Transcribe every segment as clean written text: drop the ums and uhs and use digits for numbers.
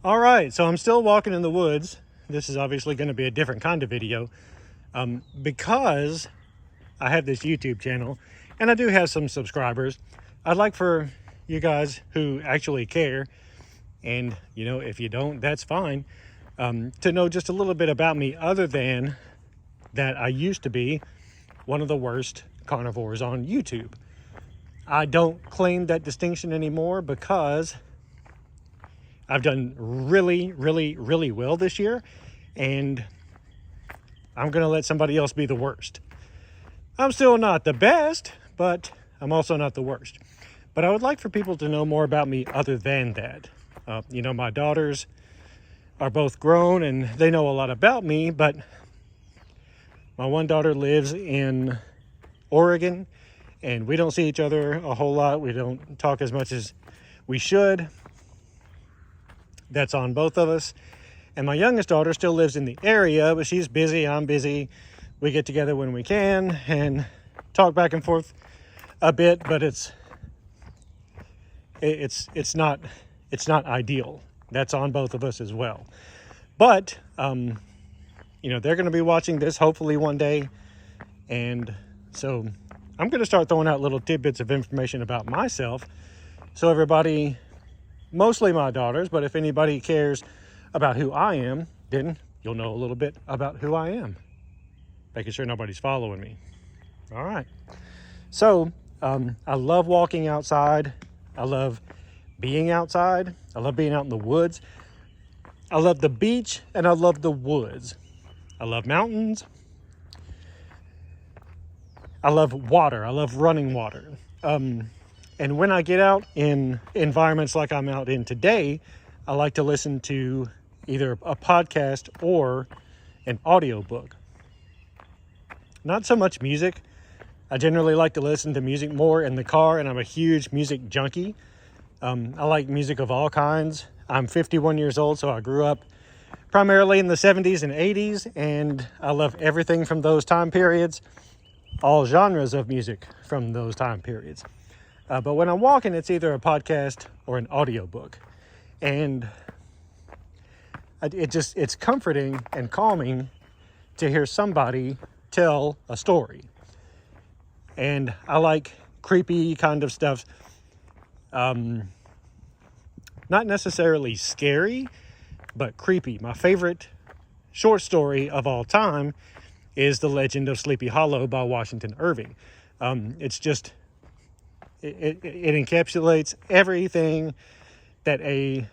All right, so I'm still walking in the woods. This is obviously going to be a different kind of video because I have this YouTube channel and I do have some subscribers. I'd like for you guys who actually care, and if you don't, that's fine, to know just a little bit about me, other than that I used to be one of the worst carnivores on YouTube. I don't claim that distinction anymore because I've done really, really, really well this year, and I'm going to let somebody else be the worst. I'm still not the best, but I'm also not the worst. But I would like for people to know more about me other than that. My daughters are both grown and they know a lot about me, but my one daughter lives in Oregon and we don't see each other a whole lot. We don't talk as much as we should. That's on both of us. And my youngest daughter still lives in the area, but she's busy, I'm busy. We get together when we can and talk back and forth a bit, but it's not ideal. That's on both of us as well. But they're going to be watching this hopefully one day, and so I'm going to start throwing out little tidbits of information about myself, so everybody, mostly my daughters, but if anybody cares about who I am, then you'll know a little bit about who I am. Making sure nobody's following me. All right. So I love walking outside. I love being outside. I love being out in the woods. I love the beach and I love the woods. I love mountains. I love water. I love running water. And when I get out in environments like I'm out in today, I like to listen to either a podcast or an audiobook. Not so much music. I generally like to listen to music more in the car, and I'm a huge music junkie. I like music of all kinds. I'm 51 years old, so I grew up primarily in the 70s and 80s, and I love everything from those time periods, all genres of music from those time periods. But when I'm walking, it's either a podcast or an audiobook. And it's comforting and calming to hear somebody tell a story. And I like creepy kind of stuff. Not necessarily scary, but creepy. My favorite short story of all time is The Legend of Sleepy Hollow by Washington Irving. It's just, it encapsulates everything that a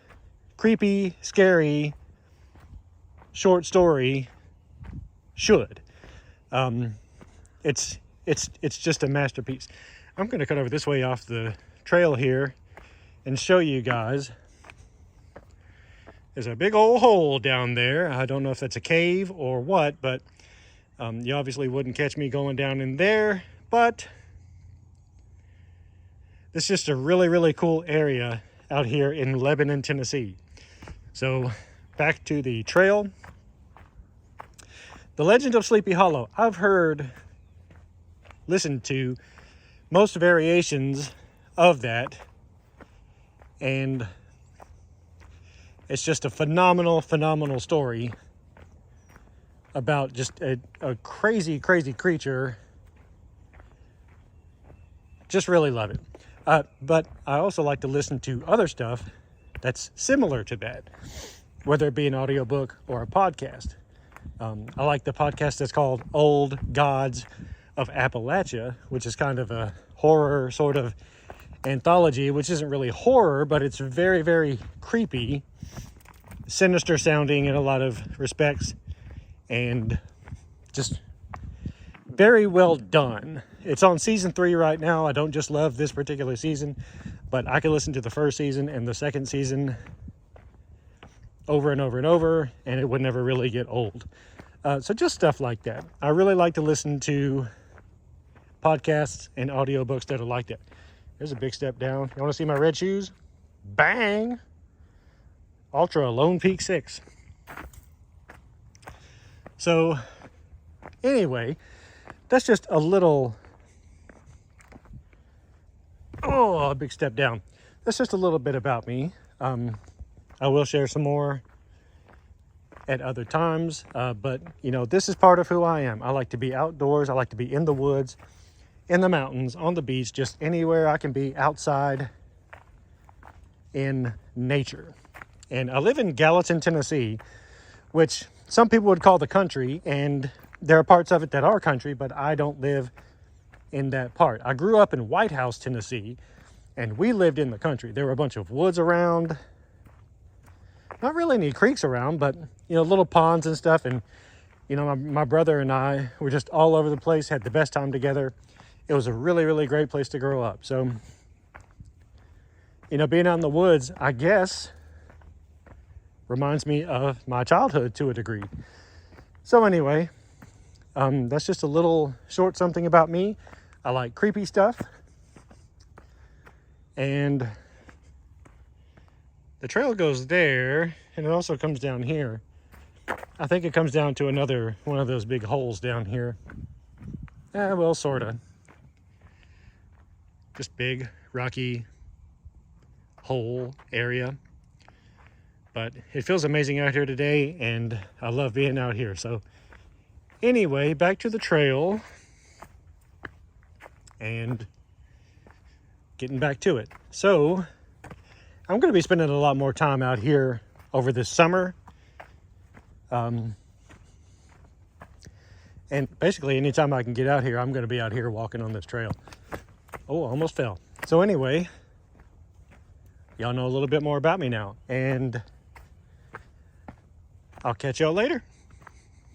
creepy, scary short story should. It's just a masterpiece. I'm going to cut over this way off the trail here and show you guys. There's a big old hole down there. I don't know if that's a cave or what, but you obviously wouldn't catch me going down in there. But it's just a really, really cool area out here in Lebanon, Tennessee. So back to the trail. The Legend of Sleepy Hollow. I've listened to most variations of that, and it's just a phenomenal story about just a crazy creature. Just really love it. But I also like to listen to other stuff that's similar to that, whether it be an audiobook or a podcast. I like the podcast that's called Old Gods of Appalachia, which is kind of a horror sort of anthology, which isn't really horror, but it's very, very creepy, sinister sounding in a lot of respects, and just very well done. It's on season 3 right now. I don't just love this particular season, but I can listen to the first season and the second season over and over and over, and it would never really get old. So just stuff like that. I really like to listen to podcasts and audiobooks that are like that. There's a big step down. You want to see my red shoes? Bang! Ultra Lone Peak 6. So anyway, that's just a little, a big step down. That's just a little bit about me. I will share some more at other times, but you know, this is part of who I am. I like to be outdoors. I like to be in the woods, in the mountains, on the beach, just anywhere I can be outside in nature. And I live in Gallatin, Tennessee, which some people would call the country, and there are parts of it that are country, but I don't live in that part. I grew up in White House, Tennessee, and we lived in the country. There were a bunch of woods around, not really any creeks around, but you know, little ponds and stuff. And you know, my brother and I were just all over the place, had the best time together. It was a really, really great place to grow up. So, you know, being out in the woods, I guess, reminds me of my childhood to a degree. So anyway, that's just a little short something about me. I like creepy stuff. And the trail goes there, and it also comes down here. I think it comes down to another one of those big holes down here. Well, sort of. Just big, rocky hole area. But it feels amazing out here today, and I love being out here. So anyway, back to the trail and getting back to it. So I'm going to be spending a lot more time out here over this summer. And basically anytime I can get out here, I'm going to be out here walking on this trail. Oh, almost fell. So anyway, y'all know a little bit more about me now, and I'll catch y'all later.